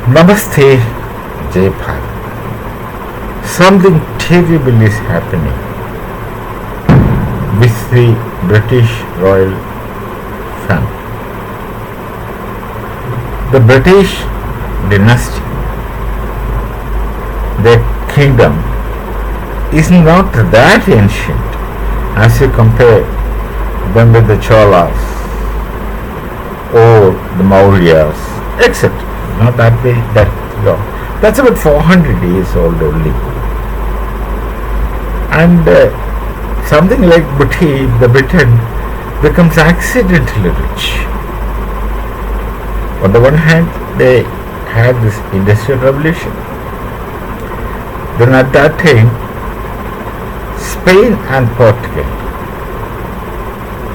Namaste, Jaypal. Something terrible is happening with the British royal family. The British dynasty, their kingdom, is not that ancient as you compare them with the Cholas or the Mauryas, etc. Not that way, that's about 400 years old only. And something like the Britain becomes accidentally rich. On the one hand, they had this industrial revolution. Then at that time, Spain and Portugal,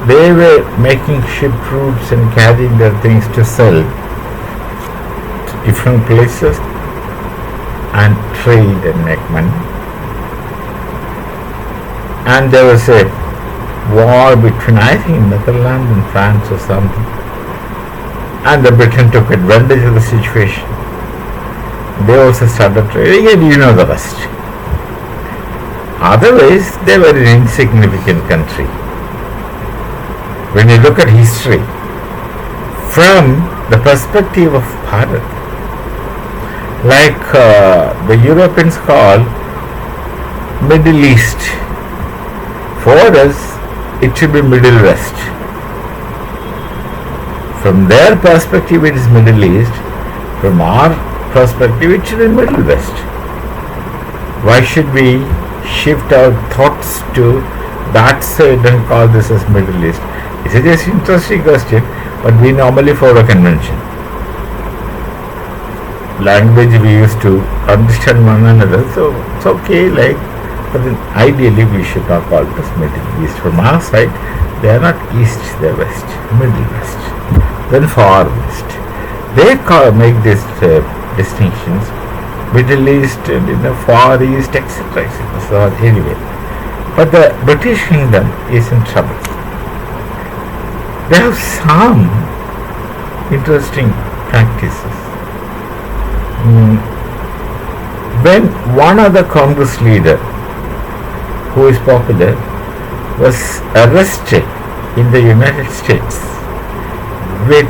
they were making ship routes and carrying their things to sell to different places and trade and make money. And there was a war between, I think, Netherlands and France or something. And the Britain took advantage of the situation. They also started trading, and you know the rest. Otherwise, they were an insignificant country. When you look at history from the perspective of Bharat, like the Europeans call Middle East, for us it should be Middle West. From their perspective it is Middle East, from our perspective it should be Middle West. Why should we shift our thoughts to that side and call this as Middle East? It's a just interesting question, but we normally follow convention. Language we used to understand one another, so it's okay, but then ideally we should not call it as Middle East. From our side, they are not East, they are West, Middle West, then Far West. They make these distinctions, Middle East and Far East, etc. So anyway, but the British Kingdom is in trouble. They have some interesting practices. When one of the Congress leader, who is popular, was arrested in the United States with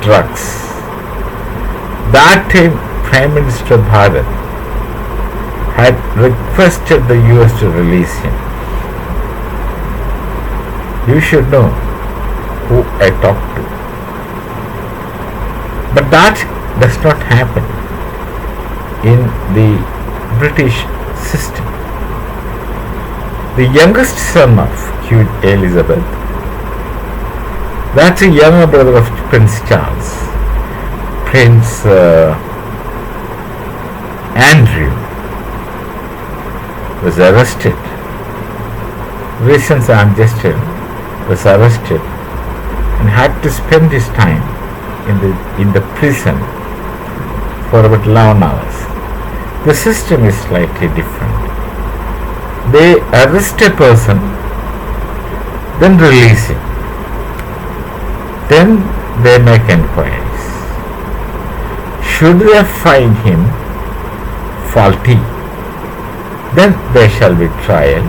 drugs, that time Prime Minister Bharat had requested the US to release him. You should know who I talked to. But that does not happen in the British system. The youngest son of Queen Elizabeth, that's a younger brother of Prince Charles, Prince Andrew, was arrested. Recent Angestion was arrested and had to spend his time in the prison for about 11 hours. The system is slightly different. They arrest a person, then release him. Then they make inquiries. Should they find him faulty, then there shall be trial.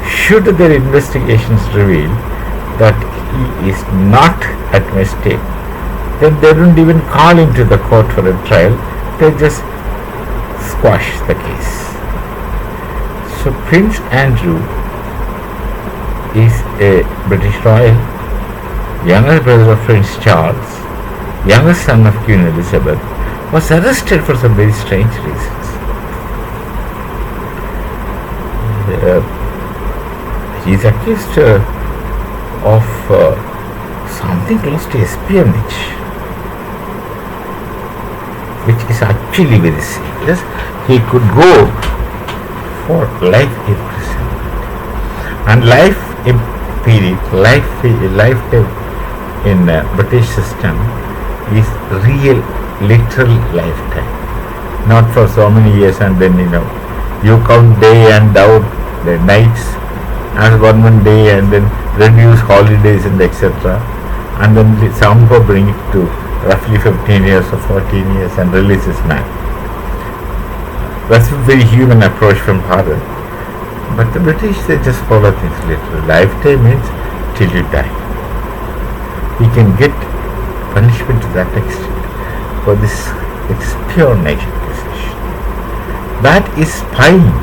Should their investigations reveal that he is not at mistake, then they don't even call him to the court for a trial, they just squash the case. So Prince Andrew is a British royal, younger brother of Prince Charles, younger son of Queen Elizabeth, was arrested for some very strange reasons. He is accused of something close to espionage, which is actually very serious. He could go for life imprisonment, and lifetime in British system is real, literal lifetime, not for so many years and then you count day and out the nights as one day and then reduce holidays and etc. and then somehow bring it to roughly 15 years or 14 years, and releases man. That's a very human approach from Bharat. But the British, they just follow things literally. Lifetime means till you die. We can get punishment to that extent for this espionage accusation. That is spying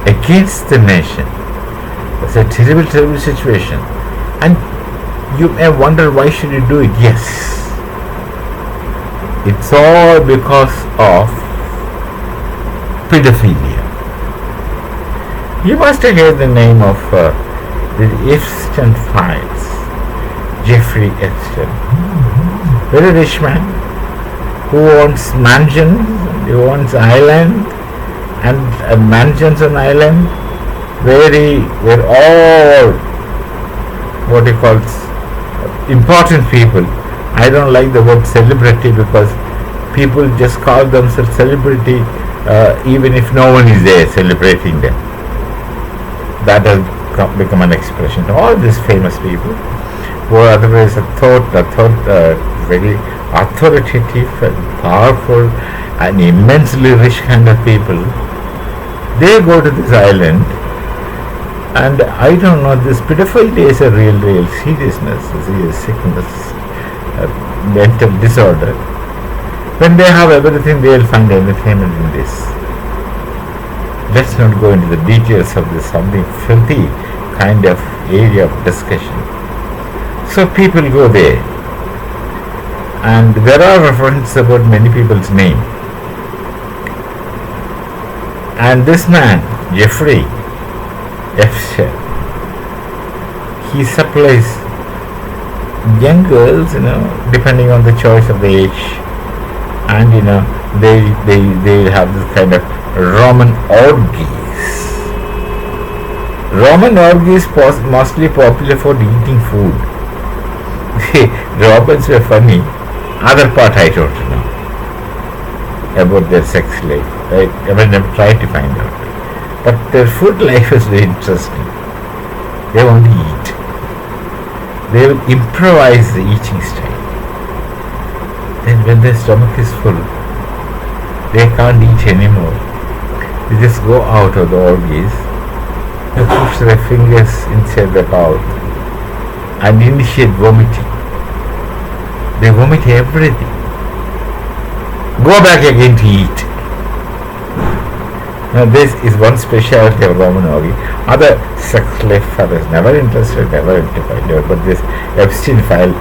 against the nation. It's a terrible, terrible situation. And you may wonder, why should you do it? Yes. It's all because of pedophilia. You must have heard the name of the Epstein files. Jeffrey Epstein. Very rich man who owns mansions, he owns island and mansions on island where all what he calls important people. I don't like the word celebrity because people just call themselves celebrity even if no one is there celebrating them. That has become an expression. All these famous people who are otherwise thought very authoritative and powerful and immensely rich kind of people, they go to this island, and I don't know, this pedophilia is a real seriousness, a serious sickness, a mental disorder. When they have everything, they will find entertainment in this. Let's not go into the details of this, something filthy kind of area of discussion. So people go there, and there are references about many people's name. And this man, Jeffrey Epstein, he supplies young girls, depending on the choice of the age, and they have this kind of Roman orgies. Roman orgies mostly popular for eating food. Romans were funny. Other part I don't know about their sex life. I never tried to find out. But their food life is very interesting. They want to eat. They will improvise the eating style. Then when their stomach is full, they can't eat anymore. They just go out of the orgies, they push their fingers inside the mouth and initiate vomiting. They vomit everything. Go back again to eat. Now this is one specialty of Roman orgy. Other sex life I was never interested, never identified it, but this Epstein file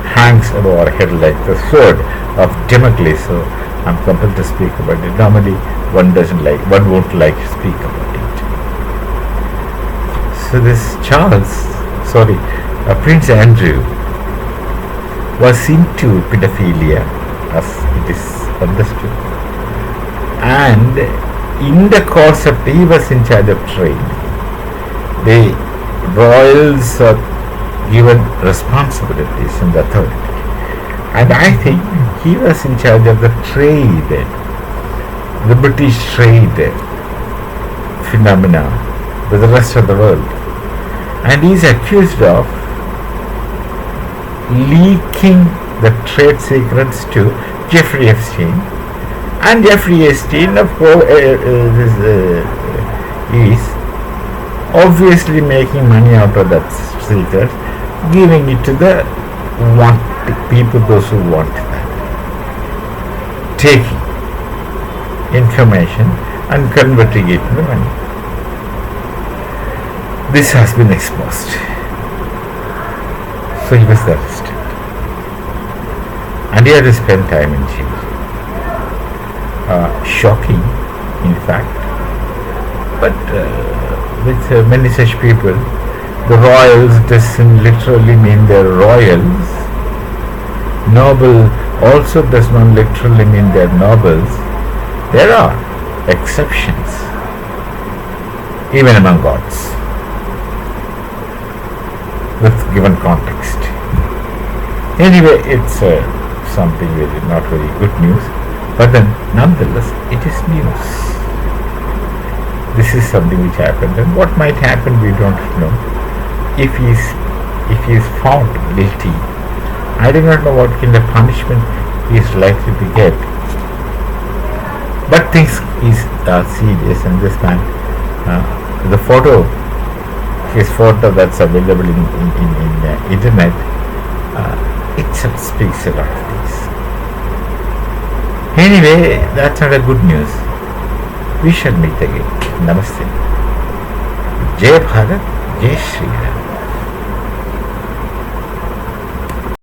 hangs above our head like the sword of Damocles, so I'm compelled to speak about it. Normally one won't like to speak about it. So this Prince Andrew was into pedophilia, as it is understood, and in the course of he was in charge of trade. The royals are given responsibilities and authority, and I think he was in charge of the trade, the British trade phenomena with the rest of the world, and he is accused of leaking the trade secrets to Jeffrey Epstein, and Jeffrey Epstein, of course, is obviously making money out of that secret, giving it to the people, those who want that, taking information and converting it into money. This has been exposed. So he was arrested, and he had to spend time in jail. Shocking, in fact, but with many such people, the royals doesn't literally mean they're royals. Noble also does not literally mean they're nobles. There are exceptions, even among gods, with given context. Anyway, it's something not very good news, but then nonetheless it is news. This is something which happened, and what might happen we don't know. If he is found guilty I do not know what kind of punishment he is likely to get. But things is serious, and this man, the photo, his photo that's available in internet, itself speaks a lot of things. Anyway, that's not a good news. We shall meet again. Namaste. Jai Bharat, Jai Shri Ram.